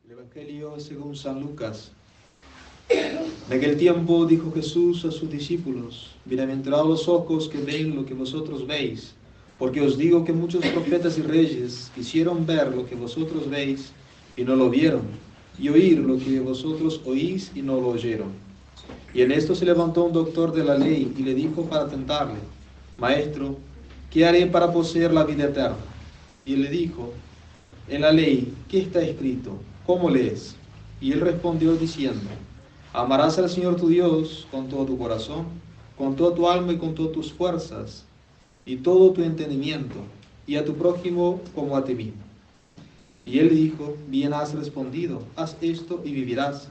El Evangelio según San Lucas. En aquel tiempo dijo Jesús a sus discípulos: Bienaventurados los ojos que ven lo que vosotros veis, porque os digo que muchos profetas y reyes quisieron ver lo que vosotros veis y no lo vieron, y oír lo que vosotros oís y no lo oyeron. Y en esto se levantó un doctor de la ley y le dijo para tentarle: Maestro, ¿qué haré para poseer la vida eterna? Y él le dijo: en la ley, ¿qué está escrito? ¿Cómo lees? Y él respondió diciendo: amarás al Señor tu Dios con todo tu corazón, con toda tu alma y con todas tus fuerzas, y todo tu entendimiento, y a tu prójimo como a ti mismo. Y él dijo: bien has respondido, haz esto y vivirás.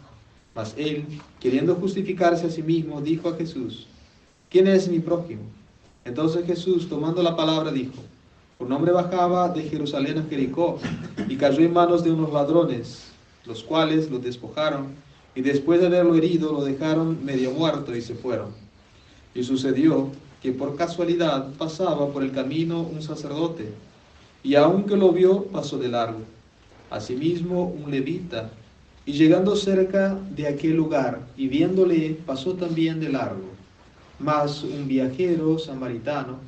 Mas él, queriendo justificarse a sí mismo, dijo a Jesús: ¿quién es mi prójimo? Entonces Jesús, tomando la palabra, dijo: un hombre bajaba de Jerusalén a Jericó y cayó en manos de unos ladrones, los cuales lo despojaron y después de haberlo herido lo dejaron medio muerto y se fueron. Y sucedió que por casualidad pasaba por el camino un sacerdote, y aunque lo vio, pasó de largo. Asimismo un levita, y llegando cerca de aquel lugar y viéndole, pasó también de largo. Mas un viajero samaritano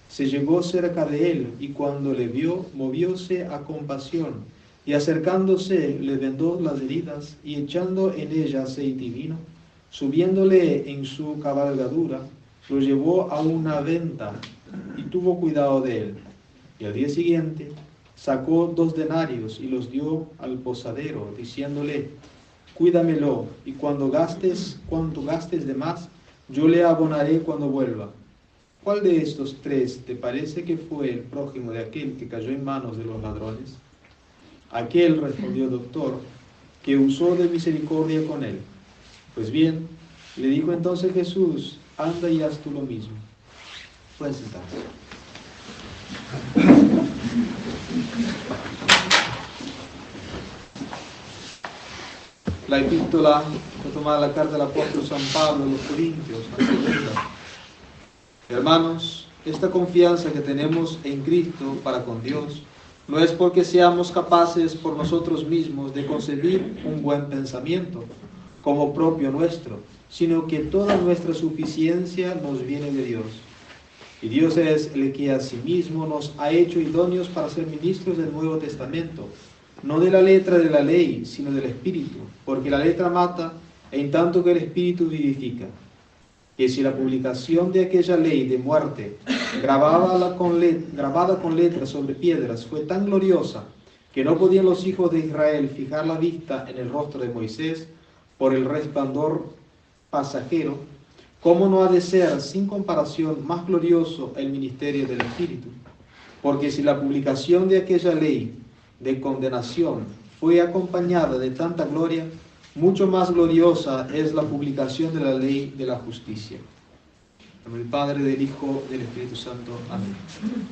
se llegó cerca de él, y cuando le vio, movióse a compasión, y acercándose le vendó las heridas, y echando en ella aceite y vino, subiéndole en su cabalgadura, lo llevó a una venta, y tuvo cuidado de él. Y al día siguiente sacó 2 denarios y los dio al posadero, diciéndole: cuídamelo, y cuanto gastes de más, yo le abonaré cuando vuelva. ¿Cuál de estos 3 te parece que fue el prójimo de aquel que cayó en manos de los ladrones? Aquel, respondió el doctor, que usó de misericordia con él. Pues bien, le dijo entonces Jesús: anda y haz tú lo mismo. Pueden sentarse. La epístola fue tomada la carta del apóstol San Pablo a los Corintios, la segunda. Hermanos, esta confianza que tenemos en Cristo para con Dios no es porque seamos capaces por nosotros mismos de concebir un buen pensamiento como propio nuestro, sino que toda nuestra suficiencia nos viene de Dios. Y Dios es el que asimismo nos ha hecho idóneos para ser ministros del Nuevo Testamento, no de la letra de la ley, sino del Espíritu, porque la letra mata, en tanto que el Espíritu vivifica. Que si la publicación de aquella ley de muerte, grabada con letras sobre piedras, fue tan gloriosa que no podían los hijos de Israel fijar la vista en el rostro de Moisés por el resplandor pasajero, ¿cómo no ha de ser sin comparación más glorioso el ministerio del Espíritu? Porque si la publicación de aquella ley de condenación fue acompañada de tanta gloria, mucho más gloriosa es la publicación de la ley de la justicia. En nombre del Padre, del Hijo, del Espíritu Santo. Amén.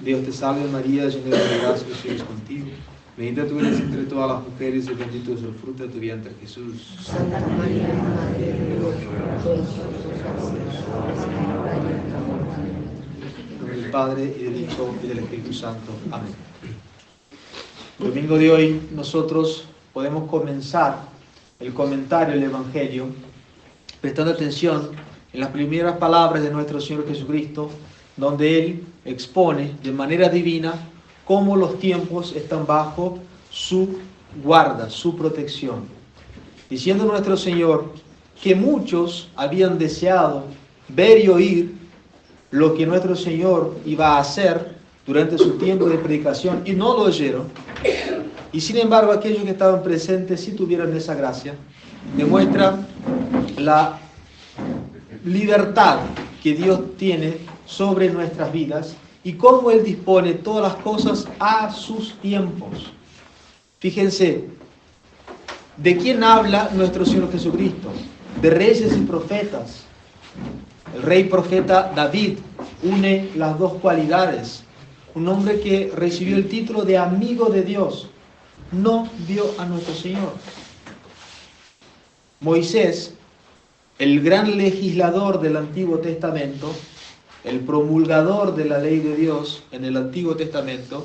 Dios te salve María, llena de gracia, el Señor es contigo. Bendita tú eres entre todas las mujeres y bendito es el fruto de tu vientre, Jesús. Santa María, Madre de Dios, En nombre del Padre, y del Hijo, y del Espíritu Santo. Amén. El domingo de hoy nosotros podemos comenzar el comentario del Evangelio prestando atención en las primeras palabras de nuestro Señor Jesucristo, donde Él expone de manera divina cómo los tiempos están bajo su guarda, su protección. Diciendo nuestro Señor que muchos habían deseado ver y oír lo que nuestro Señor iba a hacer durante su tiempo de predicación y no lo oyeron. Y sin embargo, aquellos que estaban presentes sí tuvieron esa gracia. Demuestra la libertad que Dios tiene sobre nuestras vidas y cómo Él dispone todas las cosas a sus tiempos. Fíjense, ¿de quién habla nuestro Señor Jesucristo? De reyes y profetas. El rey profeta David une las dos cualidades. Un hombre que recibió el título de amigo de Dios, no vio a nuestro Señor. Moisés, el gran legislador del Antiguo Testamento, el promulgador de la ley de Dios en el Antiguo Testamento,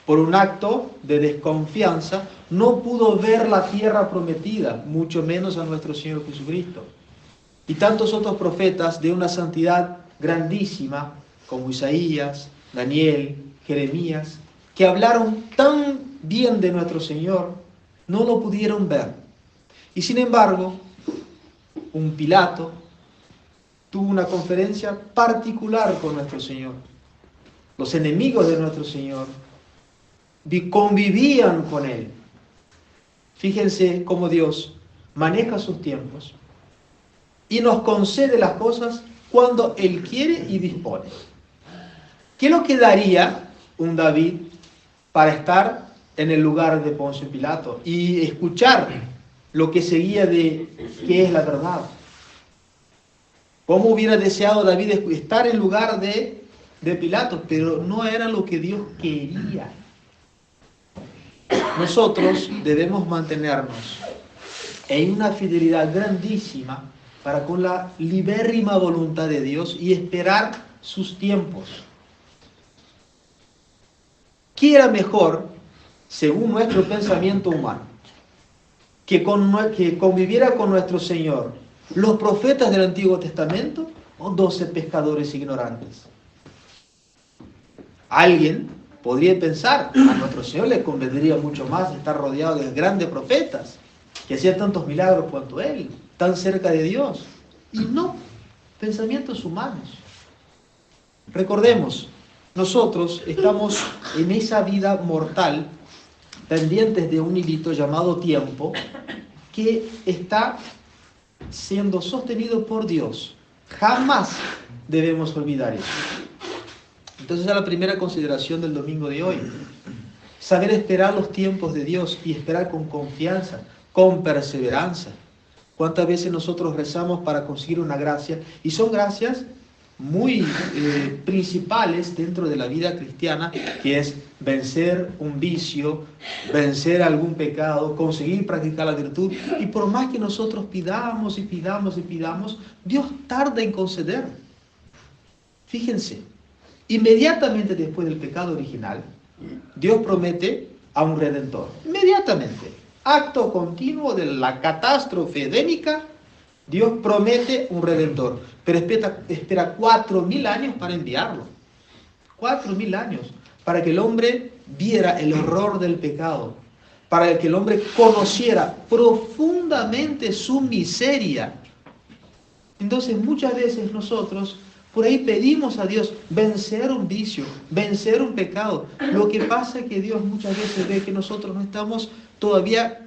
por un acto de desconfianza, no pudo ver la tierra prometida, mucho menos a nuestro Señor Jesucristo. Y tantos otros profetas de una santidad grandísima, como Isaías, Daniel, Jeremías, que hablaron tan bien de nuestro Señor, no lo pudieron ver. Y sin embargo, un Pilato tuvo una conferencia particular con nuestro Señor. Los enemigos de nuestro Señor convivían con Él. Fíjense cómo Dios maneja sus tiempos y nos concede las cosas cuando Él quiere y dispone. ¿Qué es lo que daría un David para estar en el lugar de Poncio Pilato y escuchar lo que seguía de qué es la verdad? ¿Cómo hubiera deseado David estar en lugar de Pilato? Pero no era lo que Dios quería. Nosotros debemos mantenernos en una fidelidad grandísima para con la libérrima voluntad de Dios y esperar sus tiempos. ¿Qué era mejor, según nuestro pensamiento humano? Que conviviera con nuestro Señor los profetas del Antiguo Testamento o 12 pescadores ignorantes. Alguien podría pensar, a nuestro Señor le convendría mucho más estar rodeado de grandes profetas que hacían tantos milagros cuanto Él, tan cerca de Dios. Y no, pensamientos humanos. Recordemos, nosotros estamos en esa vida mortal pendientes de un hilito llamado tiempo que está siendo sostenido por Dios. Jamás debemos olvidar eso. Entonces, esa es la primera consideración del domingo de hoy. Saber esperar los tiempos de Dios y esperar con confianza, con perseverancia. ¿Cuántas veces nosotros rezamos para conseguir una gracia? Y son gracias muy principales dentro de la vida cristiana, que es vencer un vicio, vencer algún pecado, conseguir practicar la virtud. Y por más que nosotros pidamos y pidamos y pidamos, Dios tarda en conceder. Fíjense, inmediatamente después del pecado original, Dios promete a un redentor. Inmediatamente, acto continuo de la catástrofe edénica, Dios promete un redentor, pero espera 4.000 años para enviarlo. 4.000 años para que el hombre viera el horror del pecado, para que el hombre conociera profundamente su miseria. Entonces, muchas veces nosotros por ahí pedimos a Dios vencer un vicio, vencer un pecado. Lo que pasa es que Dios muchas veces ve que nosotros no estamos todavía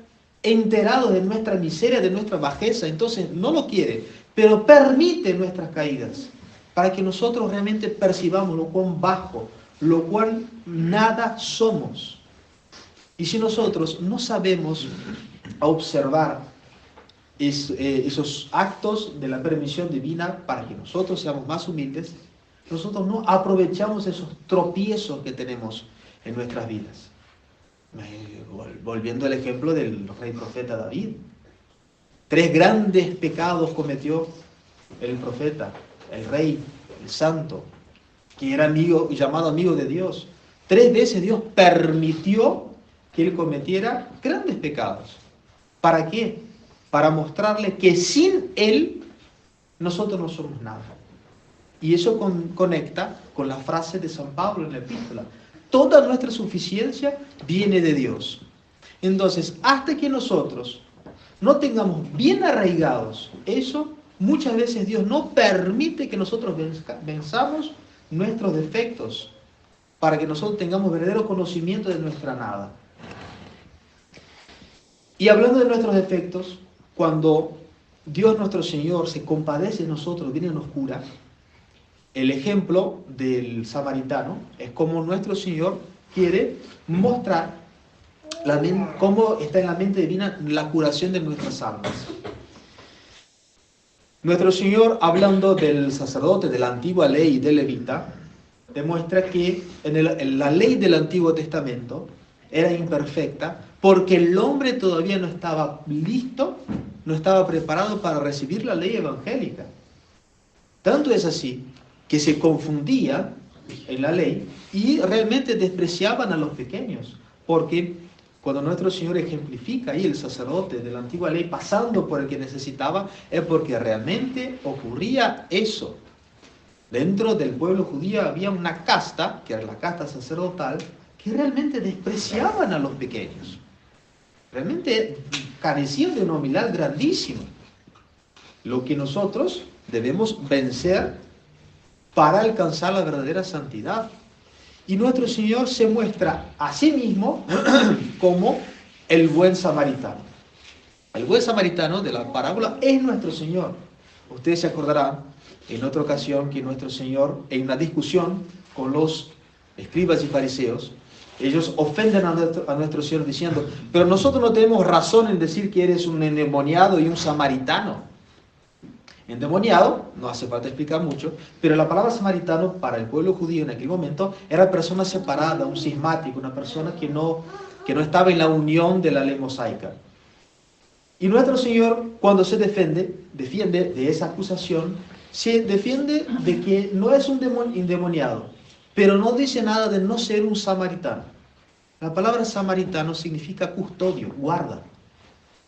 enterados de nuestra miseria, de nuestra bajeza, entonces no lo quiere, pero permite nuestras caídas, para que nosotros realmente percibamos lo cuán bajo, lo cual nada somos. Y si nosotros no sabemos observar esos actos de la permisión divina para que nosotros seamos más humildes, nosotros no aprovechamos esos tropiezos que tenemos en nuestras vidas. Volviendo al ejemplo del rey profeta David. 3 grandes pecados cometió el profeta, el rey, el santo, que era llamado amigo de Dios. 3 veces Dios permitió que él cometiera grandes pecados. ¿Para qué? Para mostrarle que sin él nosotros no somos nada. Y eso conecta con la frase de San Pablo en la epístola. Toda nuestra suficiencia viene de Dios. Entonces, hasta que nosotros no tengamos bien arraigados eso, muchas veces Dios no permite que nosotros venzamos nuestros defectos, para que nosotros tengamos verdadero conocimiento de nuestra nada. Y hablando de nuestros defectos, cuando Dios nuestro Señor se compadece de nosotros, viene y nos cura, el ejemplo del samaritano es como nuestro Señor quiere mostrar cómo está en la mente divina la curación de nuestras almas. Nuestro Señor, hablando del sacerdote, de la antigua ley de Levita, demuestra que en la ley del Antiguo Testamento era imperfecta porque el hombre todavía no estaba listo, no estaba preparado para recibir la ley evangélica. Tanto es así que se confundía en la ley y realmente despreciaban a los pequeños, porque cuando nuestro Señor ejemplifica ahí el sacerdote de la antigua ley pasando por el que necesitaba, es porque realmente ocurría eso. Dentro del pueblo judío había una casta, que era la casta sacerdotal, que realmente despreciaban a los pequeños. Realmente carecían de una humildad grandísima. Lo que nosotros debemos vencer para alcanzar la verdadera santidad. Y nuestro Señor se muestra a sí mismo como el buen samaritano. El buen samaritano de la parábola es nuestro Señor. Ustedes se acordarán en otra ocasión que nuestro Señor, en una discusión con los escribas y fariseos, ellos ofenden a nuestro Señor diciendo, pero nosotros no tenemos razón en decir que eres un endemoniado y un samaritano. Endemoniado, no hace falta explicar mucho, pero la palabra samaritano para el pueblo judío en aquel momento era persona separada, un cismático, una persona que no estaba en la unión de la ley mosaica. Y nuestro Señor, cuando se defiende de esa acusación, se defiende de que no es un endemoniado, pero no dice nada de no ser un samaritano. La palabra samaritano significa custodio, guarda.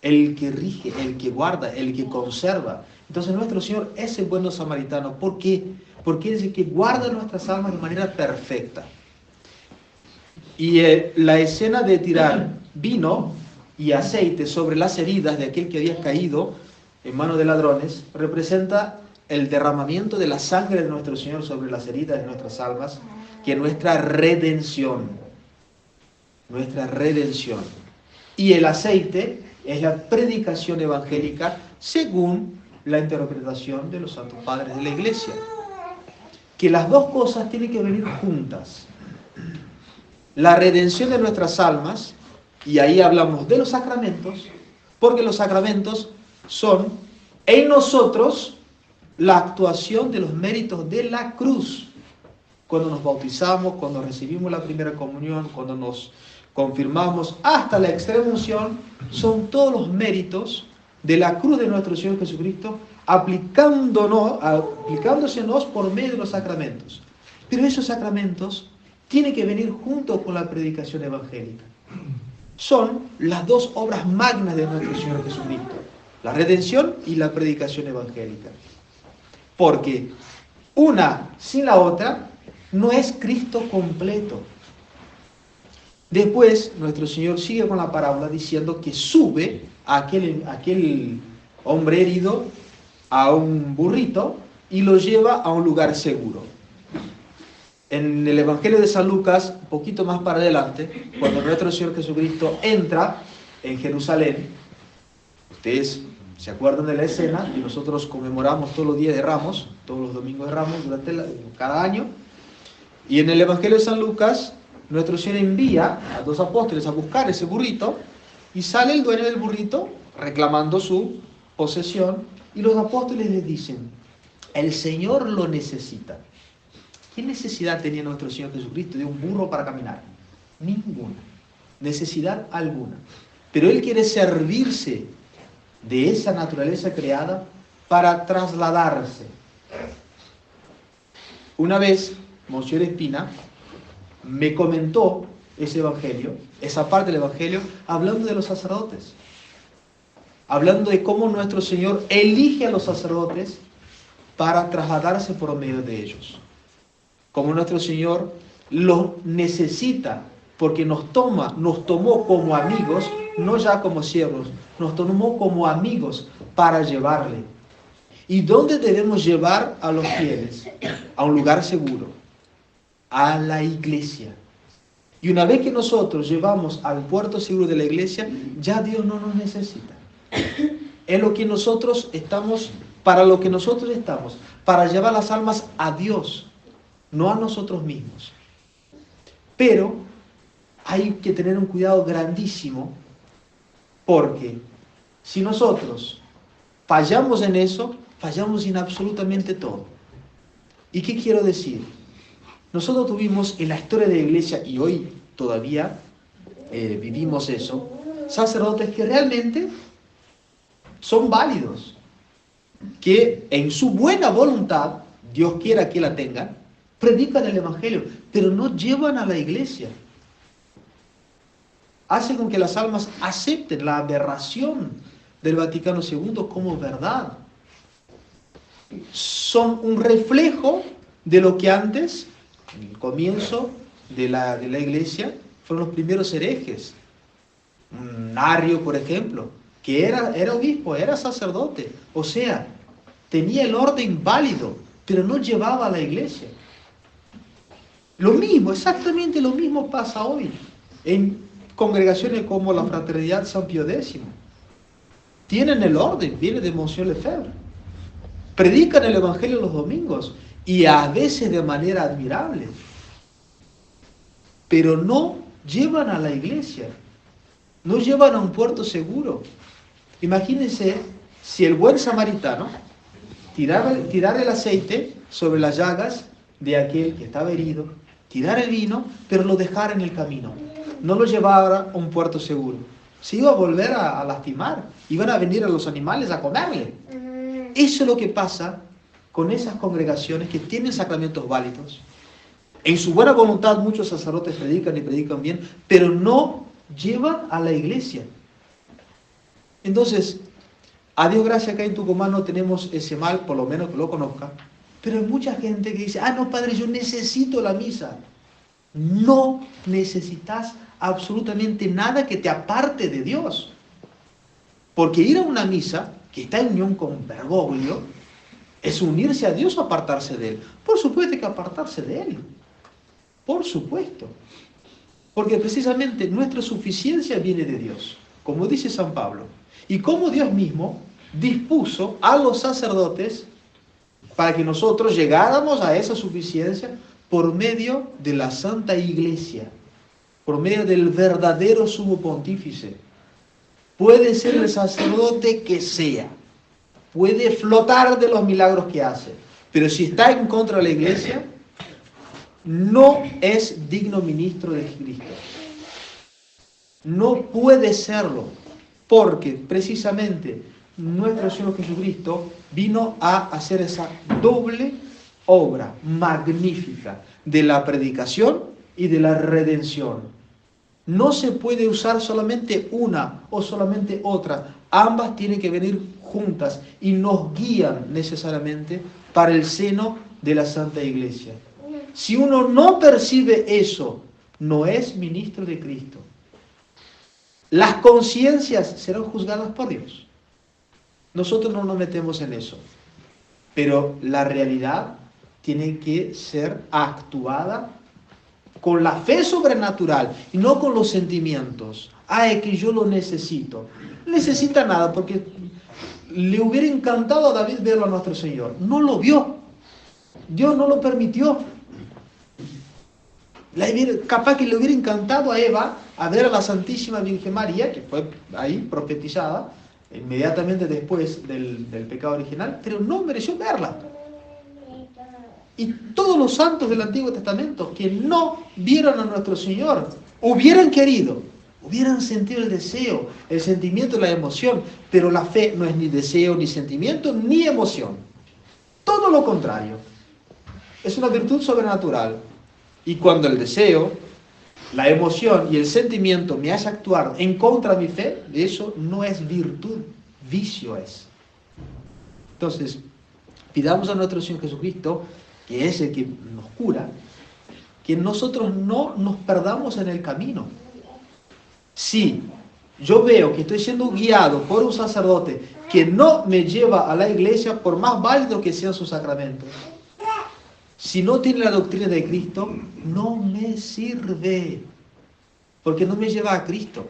El que rige, el que guarda, el que conserva. Entonces nuestro Señor es el buen samaritano. ¿Por qué? Porque es el que guarda nuestras almas de manera perfecta. Y la escena de tirar vino y aceite sobre las heridas de aquel que había caído en manos de ladrones representa el derramamiento de la sangre de nuestro Señor sobre las heridas de nuestras almas, que es nuestra redención. Nuestra redención. Y el aceite es la predicación evangélica según la interpretación de los santos padres de la Iglesia. Que las dos cosas tienen que venir juntas. La redención de nuestras almas, y ahí hablamos de los sacramentos, porque los sacramentos son en nosotros la actuación de los méritos de la cruz. Cuando nos bautizamos, cuando recibimos la primera comunión, cuando nos confirmamos hasta la extrema unción, son todos los méritos de la cruz de nuestro Señor Jesucristo aplicándosenos por medio de los sacramentos. Pero esos sacramentos tienen que venir junto con la predicación evangélica. Son las dos obras magnas de nuestro Señor Jesucristo, la redención y la predicación evangélica. Porque una sin la otra no es Cristo completo. Después, nuestro Señor sigue con la parábola diciendo que sube a aquel hombre herido a un burrito y lo lleva a un lugar seguro. En el Evangelio de San Lucas, un poquito más para adelante, cuando nuestro Señor Jesucristo entra en Jerusalén, ustedes se acuerdan de la escena, y nosotros conmemoramos todos los días de Ramos, todos los domingos de Ramos durante cada año, y en el Evangelio de San Lucas, nuestro Señor envía a dos apóstoles a buscar ese burrito, y sale el dueño del burrito reclamando su posesión, y los apóstoles les dicen, el Señor lo necesita. ¿Qué necesidad tenía nuestro Señor Jesucristo de un burro para caminar? Ninguna. Necesidad alguna. Pero Él quiere servirse de esa naturaleza creada para trasladarse. Una vez, Monsieur Espina me comentó ese evangelio, esa parte del evangelio, hablando de los sacerdotes. Hablando de cómo nuestro Señor elige a los sacerdotes para trasladarse por medio de ellos. Como nuestro Señor los necesita, porque nos tomó como amigos, no ya como siervos, nos tomó como amigos para llevarle. ¿Y dónde debemos llevar a los fieles? A un lugar seguro, a la iglesia. Y una vez que nosotros llevamos al puerto seguro de la iglesia, ya Dios no nos necesita. Es lo que nosotros estamos, para lo que nosotros estamos, para llevar las almas a Dios, no a nosotros mismos. Pero hay que tener un cuidado grandísimo, porque si nosotros fallamos en eso, fallamos en absolutamente todo. ¿Y qué quiero decir? Nosotros tuvimos en la historia de la iglesia, y hoy todavía vivimos eso, sacerdotes que realmente son válidos, que en su buena voluntad, Dios quiera que la tengan, predican el Evangelio, pero no llevan a la iglesia. Hacen con que las almas acepten la aberración del Vaticano II como verdad. Son un reflejo de lo que antes, en el comienzo de la iglesia, fueron los primeros herejes. Arrio, por ejemplo, que era obispo, era sacerdote, o sea, tenía el orden válido, pero no llevaba a la iglesia. Lo mismo, exactamente lo mismo pasa hoy en congregaciones como la Fraternidad San Pío X. Tienen el orden, viene de Monsieur Lefebvre. Predican el Evangelio los domingos y a veces de manera admirable, pero no llevan a la iglesia, no llevan a un puerto seguro. Imagínense si el buen samaritano tirara el aceite sobre las llagas de aquel que estaba herido, tirar el vino, pero lo dejara en el camino, no lo llevara a un puerto seguro. Se iba a volver a lastimar, iban a venir a los animales a comerle. Eso es lo que pasa con esas congregaciones que tienen sacramentos válidos. En su buena voluntad muchos sacerdotes predican y predican bien, pero no llevan a la iglesia. Entonces, a Dios gracias, acá en Tucumán no tenemos ese mal, por lo menos que lo conozca, pero hay mucha gente que dice, no padre, yo necesito la misa. No necesitas absolutamente nada que te aparte de Dios. Porque ir a una misa, que está en unión con Bergoglio, es unirse a Dios o apartarse de Él. Por supuesto que apartarse de Él. Por supuesto. Porque precisamente nuestra suficiencia viene de Dios, como dice San Pablo. Y como Dios mismo dispuso a los sacerdotes para que nosotros llegáramos a esa suficiencia por medio de la Santa Iglesia, por medio del verdadero sumo pontífice. Puede ser el sacerdote que sea, puede flotar de los milagros que hace, pero si está en contra de la iglesia, no es digno ministro de Cristo. No puede serlo, porque precisamente nuestro Señor Jesucristo vino a hacer esa doble obra magnífica de la predicación y de la redención. No se puede usar solamente una o solamente otra. Ambas tienen que venir juntas y nos guían necesariamente para el seno de la Santa Iglesia. Si uno no percibe eso, no es ministro de Cristo. Las conciencias serán juzgadas por Dios. Nosotros no nos metemos en eso. Pero la realidad tiene que ser actuada con la fe sobrenatural y no con los sentimientos. Es que yo lo necesito. No necesita nada porque le hubiera encantado a David verlo a nuestro Señor. No lo vio. Dios no lo permitió. Capaz que le hubiera encantado a Eva a ver a la Santísima Virgen María, que fue ahí profetizada inmediatamente después del pecado original, pero no mereció verla. Y todos los santos del Antiguo Testamento que no vieron a nuestro Señor, hubieran querido, hubieran sentido el deseo, el sentimiento, la emoción, pero la fe no es ni deseo, ni sentimiento, ni emoción. Todo lo contrario. Es una virtud sobrenatural. Y cuando el deseo, la emoción y el sentimiento me hace actuar en contra de mi fe, eso no es virtud, vicio es. Entonces, pidamos a nuestro Señor Jesucristo, que es el que nos cura, que nosotros no nos perdamos en el camino. Si yo veo que estoy siendo guiado por un sacerdote que no me lleva a la iglesia, por más válido que sean sus sacramentos, si no tiene la doctrina de Cristo, no me sirve, porque no me lleva a Cristo.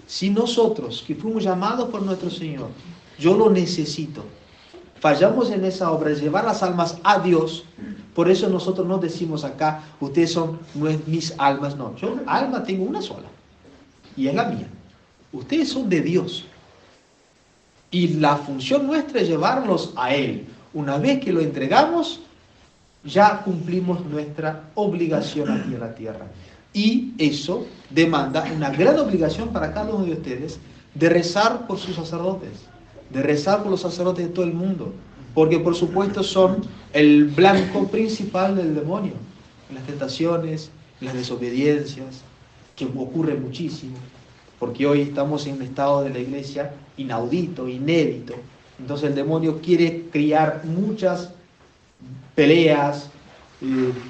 Si nosotros, que fuimos llamados por nuestro Señor, yo lo necesito, fallamos en esa obra de llevar las almas a Dios, por eso nosotros no decimos acá, ustedes son mis almas, no. Yo alma tengo una sola, y es la mía. Ustedes son de Dios. Y la función nuestra es llevarlos a Él. Una vez que lo entregamos, ya cumplimos nuestra obligación aquí en la tierra. Y eso demanda una gran obligación para cada uno de ustedes de rezar por sus sacerdotes, de rezar por los sacerdotes de todo el mundo, porque por supuesto son el blanco principal del demonio, en las tentaciones, en las desobediencias, que ocurre muchísimo, porque hoy estamos en un estado de la iglesia inaudito, inédito. Entonces el demonio quiere criar muchas peleas,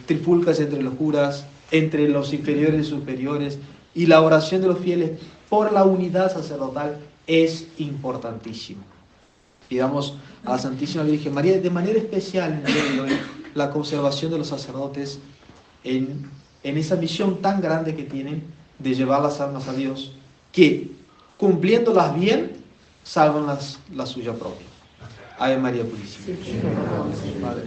trifulcas entre los curas, entre los inferiores y superiores, y la oración de los fieles por la unidad sacerdotal es importantísima. Pidamos a la Santísima Virgen María, de manera especial en el día de hoy, la conservación de los sacerdotes en esa misión tan grande que tienen de llevar las almas a Dios, que cumpliéndolas bien, salvan la suya propia. Ave María Purísima. Sí, sí, Padre.